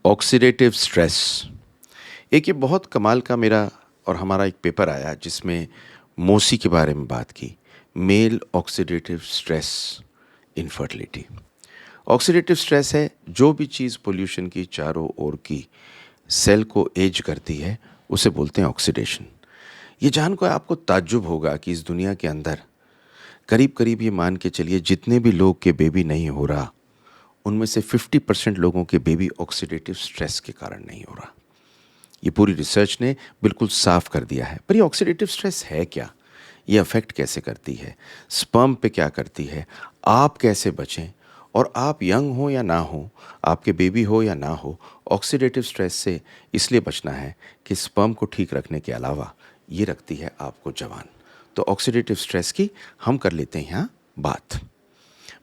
Oxidative stress. एक ये बहुत कमाल का मेरा और हमारा एक पेपर आया जिसमें मोसी के बारे में बात की। Male oxidative stress infertility. Oxidative stress है जो भी चीज़ पोल्यूशन की चारों ओर की सेल को एज करती है उसे बोलते हैं ऑक्सीडेशन। ये जानकर आपको ताज्जुब होगा कि इस दुनिया के अंदर करीब करीब ये मान के चलिए जितने भी लोग के बेबी नहीं हो रहा उनमें से 50% लोगों के बेबी ऑक्सीडेटिव स्ट्रेस के कारण नहीं हो रहा। ये पूरी रिसर्च ने बिल्कुल साफ कर दिया है। पर ये ऑक्सीडेटिव स्ट्रेस है क्या? ये अफेक्ट कैसे करती है? स्पर्म पे क्या करती है? आप कैसे बचें? और आप यंग हो या ना हो, आपके बेबी हो या ना हो, ऑक्सीडेटिव स्ट्रेस से इसलिए बचना है कि स्पर्म को ठीक रखने के अलावा ये रखती है आपको जवान। तो ऑक्सीडेटिव स्ट्रेस की हम कर लेते हैं यहाँ बात।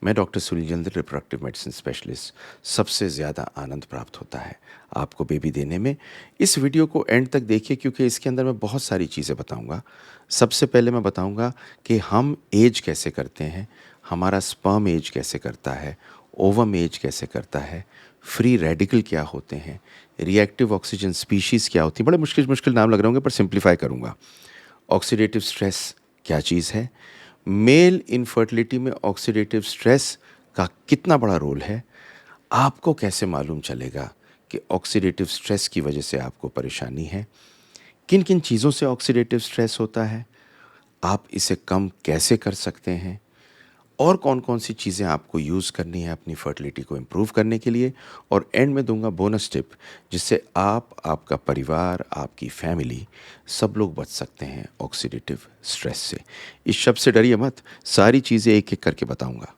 मैं doctor Sunil Jindal, reproductive medicine specialist. सबसे ज़्यादा आनंद प्राप्त होता है आपको बेबी देने में। इस वीडियो को एंड तक देखिए क्योंकि इसके अंदर मैं बहुत सारी चीज़ें बताऊंगा। सबसे पहले मैं बताऊंगा कि हम एज कैसे करते हैं, हमारा स्पर्म एज कैसे करता है, ओवम एज कैसे करता है, फ्री रेडिकल क्या होते हैं, रिएक्टिव ऑक्सीजन स्पीशीज़ क्या होती हैं। बड़े मुश्किल मुश्किल नाम लग रहे होंगे पर सिंप्लीफाई करूँगा। ऑक्सीडेटिव स्ट्रेस क्या चीज़ है, मेल इनफर्टिलिटी में ऑक्सीडेटिव स्ट्रेस का कितना बड़ा रोल है, आपको कैसे मालूम चलेगा कि ऑक्सीडेटिव स्ट्रेस की वजह से आपको परेशानी है, किन किन चीज़ों से ऑक्सीडेटिव स्ट्रेस होता है, आप इसे कम कैसे कर सकते हैं, और कौन कौन सी चीज़ें आपको यूज़ करनी है अपनी फर्टिलिटी को इम्प्रूव करने के लिए। और एंड में दूंगा बोनस टिप जिससे आप, आपका परिवार, आपकी फैमिली सब लोग बच सकते हैं ऑक्सीडेटिव स्ट्रेस से। इस शब्द से डरिए मत, सारी चीज़ें एक एक करके बताऊंगा।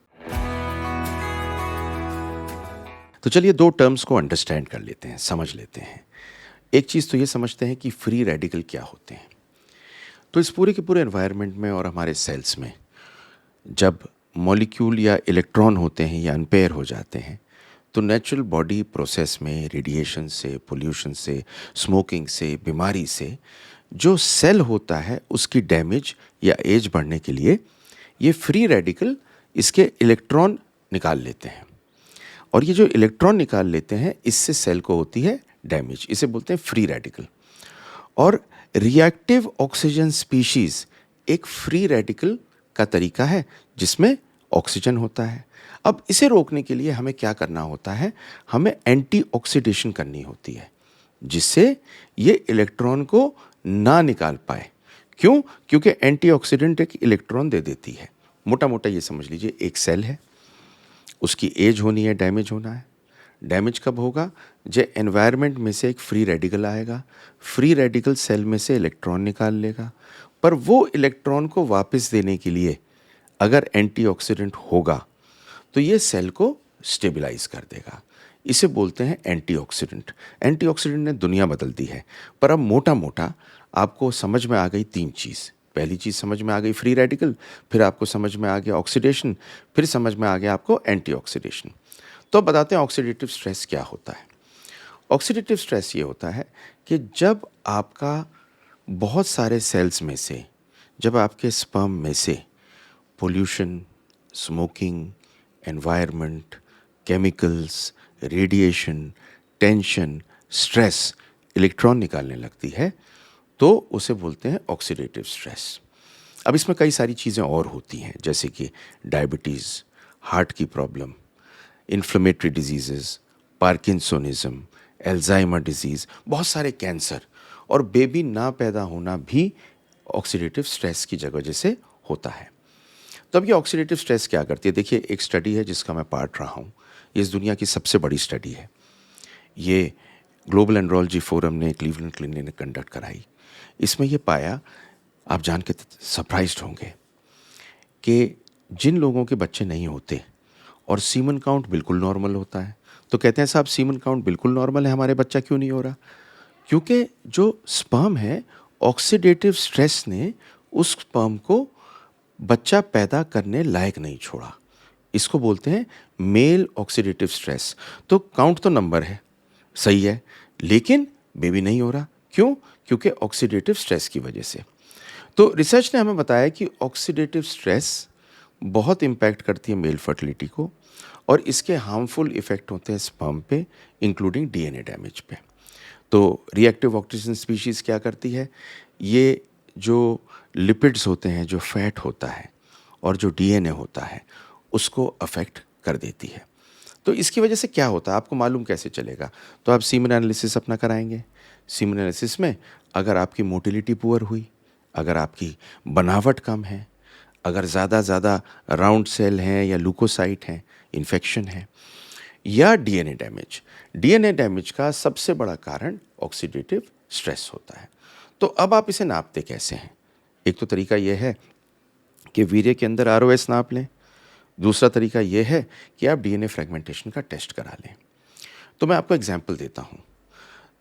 तो चलिए दो टर्म्स को अंडरस्टैंड कर लेते हैं, समझ लेते हैं। एक चीज़ तो ये समझते हैं कि फ्री रेडिकल क्या होते हैं। तो इस पूरे के पूरे एनवायरनमेंट में और हमारे सेल्स में जब मॉलिक्यूल या इलेक्ट्रॉन होते हैं या अनपेयर हो जाते हैं तो नेचुरल बॉडी प्रोसेस में रेडिएशन से, पोल्यूशन से, स्मोकिंग से, बीमारी से जो सेल होता है उसकी डैमेज या एज बढ़ने के लिए ये फ्री रेडिकल इसके इलेक्ट्रॉन निकाल लेते हैं। और ये जो इलेक्ट्रॉन निकाल लेते हैं इससे सेल को होती है डैमेज, इसे बोलते हैं फ्री रेडिकल। और रिएक्टिव ऑक्सीजन स्पीशीज एक फ्री रेडिकल का तरीका है जिसमें ऑक्सीजन होता है। अब इसे रोकने के लिए हमें क्या करना होता है, हमें एंटी ऑक्सीडेशन करनी होती है जिससे ये इलेक्ट्रॉन को ना निकाल पाए। क्यों? क्योंकि एंटीऑक्सीडेंट एक इलेक्ट्रॉन दे देती है। मोटा मोटा ये समझ लीजिए एक सेल है, उसकी एज होनी है, डैमेज होना है। डैमेज कब होगा? जो एनवायरनमेंट में से एक फ्री रेडिकल आएगा, फ्री रेडिकल सेल में से इलेक्ट्रॉन निकाल लेगा, पर वो इलेक्ट्रॉन को वापस देने के लिए अगर एंटीऑक्सीडेंट होगा तो ये सेल को स्टेबलाइज कर देगा। इसे बोलते हैं एंटीऑक्सीडेंट। एंटीऑक्सीडेंट ने दुनिया बदल दी है। पर अब मोटा मोटा आपको समझ में आ गई तीन चीज़। पहली चीज़ समझ में आ गई फ्री रेडिकल, फिर आपको समझ में आ गया ऑक्सीडेशन, फिर समझ में आ गया आपको एंटीऑक्सीडेशन। तो अब बताते हैं ऑक्सीडेटिव स्ट्रेस क्या होता है। ऑक्सीडेटिव स्ट्रेस ये होता है कि जब आपका बहुत सारे सेल्स में से, जब आपके स्पर्म में से pollution, smoking, environment, chemicals, radiation, tension, stress, electron निकालने लगती है तो उसे बोलते हैं ऑक्सीडेटिव स्ट्रेस। अब इसमें कई सारी चीज़ें और होती हैं जैसे कि डायबिटीज़, हार्ट की problem, inflammatory diseases, parkinsonism, Alzheimer disease, बहुत सारे कैंसर और बेबी ना पैदा होना भी ऑक्सीडेटिव स्ट्रेस की वजह से होता है। तो अब ये ऑक्सीडेटिव स्ट्रेस क्या करती है? देखिए एक स्टडी है जिसका मैं पार्ट रहा हूँ, ये इस दुनिया की सबसे बड़ी स्टडी है। ये ग्लोबल एंड्रोलॉजी फोरम ने, क्लीवलैंड क्लिनिक ने कंडक्ट कराई। इसमें ये पाया, आप जान के सरप्राइज्ड होंगे कि जिन लोगों के बच्चे नहीं होते और सीमन काउंट बिल्कुल नॉर्मल होता है, तो कहते हैं साहब सीमन काउंट बिल्कुल नॉर्मल है, हमारे बच्चा क्यों नहीं हो रहा? क्योंकि जो स्पर्म है, ऑक्सीडेटिव स्ट्रेस ने उस स्पर्म को बच्चा पैदा करने लायक नहीं छोड़ा। इसको बोलते हैं मेल ऑक्सीडेटिव स्ट्रेस। तो काउंट तो नंबर है, सही है, लेकिन बेबी नहीं हो रहा। क्यों? क्योंकि ऑक्सीडेटिव स्ट्रेस की वजह से। तो रिसर्च ने हमें बताया कि ऑक्सीडेटिव स्ट्रेस बहुत इम्पैक्ट करती है मेल फर्टिलिटी को और इसके हार्मफुल इफ़ेक्ट होते हैं स्पर्म पे, इंक्लूडिंग डीएनए डैमेज पे। तो रिएक्टिव ऑक्सीजन स्पीशीज़ क्या करती है, ये जो लिपिड्स होते हैं, जो फैट होता है और जो डीएनए होता है, उसको अफ़ेक्ट कर देती है। तो इसकी वजह से क्या होता है, आपको मालूम कैसे चलेगा? तो आप सीमेन एनालिसिस अपना कराएँगे। सीमेन एनालिसिस में अगर आपकी मोटिलिटी पुअर हुई, अगर आपकी बनावट कम है, अगर ज़्यादा राउंड सेल हैं या ल्यूकोसाइट हैं, इन्फेक्शन है या डीएनए डैमेज। डीएनए डैमेज का सबसे बड़ा कारण ऑक्सीडेटिव स्ट्रेस होता है। तो अब आप इसे नापते कैसे हैं? एक तो तरीका यह है कि वीर्य के अंदर आरओएस नाप लें। दूसरा तरीका यह है कि आप डीएनए फ्रेगमेंटेशन का टेस्ट करा लें। तो मैं आपको एग्जांपल देता हूँ।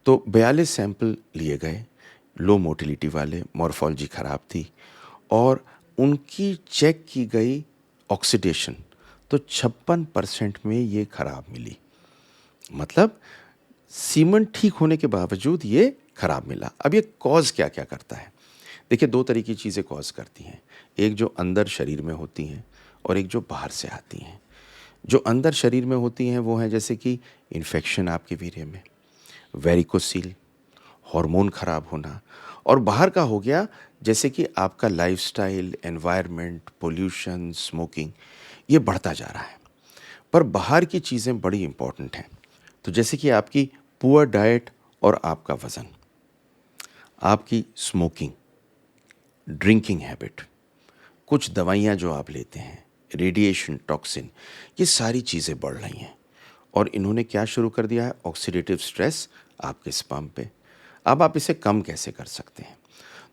तो 42 सैंपल लिए गए, लो मोटिलिटी वाले, मॉर्फोलॉजी ख़राब थी और उनकी चेक की गई ऑक्सीडेशन तो 56% में ये ख़राब मिली। मतलब सीमन ठीक होने के बावजूद ये ख़राब मिला। अब ये कॉज़ क्या-क्या करता है? देखिए 2 तरह की चीज़ें कॉज़ करती हैं। एक जो अंदर शरीर में होती हैं और एक जो बाहर से आती हैं। जो अंदर शरीर में होती हैं वो हैं जैसे कि इन्फेक्शन आपके वीर्य में, वेरिकोसील, हार्मोन ख़राब होना, और बाहर का हो गया जैसे कि आपका लाइफ़स्टाइल, एनवायरनमेंट, पॉल्यूशन, स्मोकिंग, ये बढ़ता जा रहा है। पर बाहर की चीज़ें बड़ी इम्पोर्टेंट हैं। तो जैसे कि आपकी पुअर डाइट और आपका वज़न, आपकी स्मोकिंग, ड्रिंकिंग हैबिट, कुछ दवाइयाँ जो आप लेते हैं, रेडिएशन, टॉक्सिन, ये सारी चीज़ें बढ़ रही हैं। और इन्होंने क्या शुरू कर दिया है, ऑक्सीडेटिव स्ट्रेस आपके स्पर्म पे। अब आप इसे कम कैसे कर सकते हैं?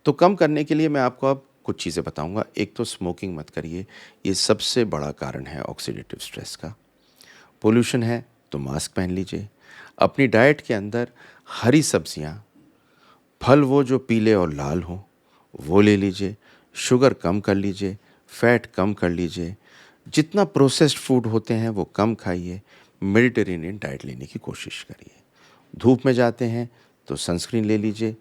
तो कम करने के लिए मैं आपको अब कुछ चीज़ें बताऊँगा। एक तो स्मोकिंग मत करिए, ये सबसे बड़ा कारण है ऑक्सीडेटिव स्ट्रेस का। पॉल्यूशन है तो मास्क पहन लीजिए। अपनी डाइट के अंदर हरी सब्जियाँ, फल वो जो पीले और लाल हों, वो ले लीजिए। शुगर कम कर लीजिए, फैट कम कर लीजिए। जितना प्रोसेस्ड फूड होते हैं वो कम खाइए। मेडिटेरेनियन डाइट लेने की कोशिश करिए। धूप में जाते हैं तो सनस्क्रीन ले लीजिए।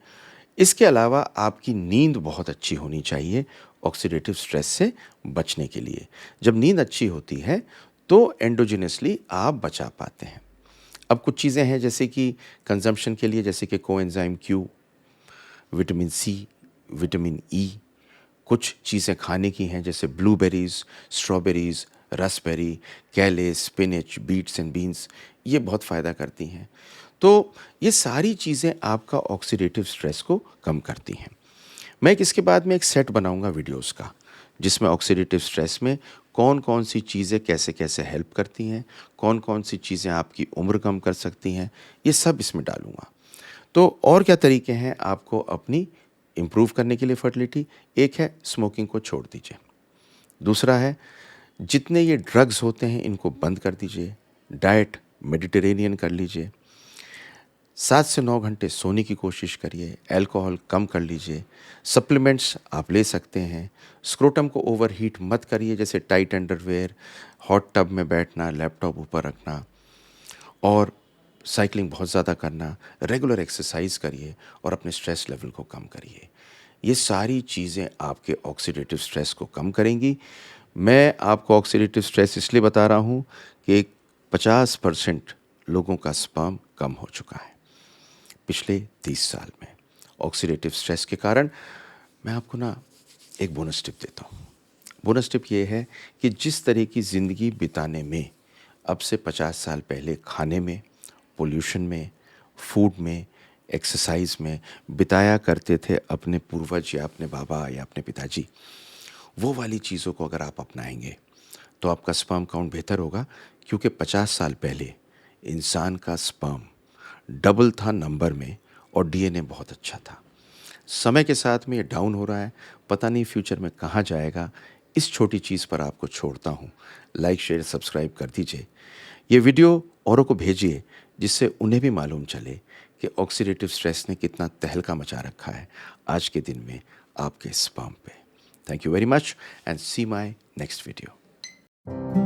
इसके अलावा आपकी नींद बहुत अच्छी होनी चाहिए ऑक्सीडेटिव स्ट्रेस से बचने के लिए। जब नींद अच्छी होती है तो एंडोजेनसली आप बचा पाते हैं। अब कुछ चीज़ें हैं जैसे कि कंजम्पशन के लिए, जैसे कि coenzyme Q, vitamin C, vitamin E. कुछ चीज़ें खाने की हैं जैसे ब्लूबेरीज़, स्ट्रॉबेरीज़, रास्पबेरी, केले, स्पिनच, बीट्स एंड बीन्स, ये बहुत फ़ायदा करती हैं। तो ये सारी चीज़ें आपका ऑक्सीडेटिव स्ट्रेस को कम करती हैं। मैं एक इसके बाद में एक सेट बनाऊँगा वीडियोज़ का, जिसमें ऑक्सीडेटिव स्ट्रेस में कौन-कौन सी चीज़ें कैसे-कैसे हेल्प करती हैं, कौन-कौन सी चीज़ें आपकी उम्र कम कर सकती हैं, ये सब इसमें डालूँगा। तो और क्या तरीके हैं आपको अपनी इम्प्रूव करने के लिए फर्टिलिटी? एक है स्मोकिंग को छोड़ दीजिए। दूसरा है जितने ये ड्रग्स होते हैं इनको बंद कर दीजिए। डाइट मेडिटेरेनियन कर लीजिए। 7 से 9 घंटे सोने की कोशिश करिए। अल्कोहल कम कर लीजिए। सप्लीमेंट्स आप ले सकते हैं। स्क्रोटम को ओवरहीट मत करिए, जैसे टाइट अंडरवियर, हॉट टब में बैठना, लैपटॉप ऊपर रखना और साइकिलिंग बहुत ज़्यादा करना। रेगुलर एक्सरसाइज करिए और अपने स्ट्रेस लेवल को कम करिए। ये सारी चीज़ें आपके ऑक्सीडेटिव स्ट्रेस को कम करेंगी। मैं आपको ऑक्सीडेटिव स्ट्रेस इसलिए बता रहा हूँ कि 50% लोगों का स्पर्म कम हो चुका है पिछले 30 साल में ऑक्सीडेटिव स्ट्रेस के कारण। मैं आपको ना एक बोनस टिप देता हूँ। बोनस टिप ये है कि जिस तरह की ज़िंदगी बिताने में अब से 50 साल पहले खाने में, पोल्यूशन में, फूड में, एक्सरसाइज में बिताया करते थे अपने पूर्वज या अपने बाबा या अपने पिताजी, वो वाली चीज़ों को अगर आप अपनाएंगे तो आपका स्पर्म काउंट बेहतर होगा, क्योंकि 50 साल पहले इंसान का स्पर्म डबल था नंबर में और डीएनए बहुत अच्छा था। समय के साथ में ये डाउन हो रहा है, पता नहीं फ्यूचर में कहाँ जाएगा। इस छोटी चीज़ पर आपको छोड़ता हूँ। लाइक, शेयर, सब्सक्राइब कर दीजिए। ये वीडियो औरों को भेजिए जिससे उन्हें भी मालूम चले कि ऑक्सीडेटिव स्ट्रेस ने कितना तहलका मचा रखा है आज के दिन में आपके स्पर्म पे। Thank you very much and see my next video.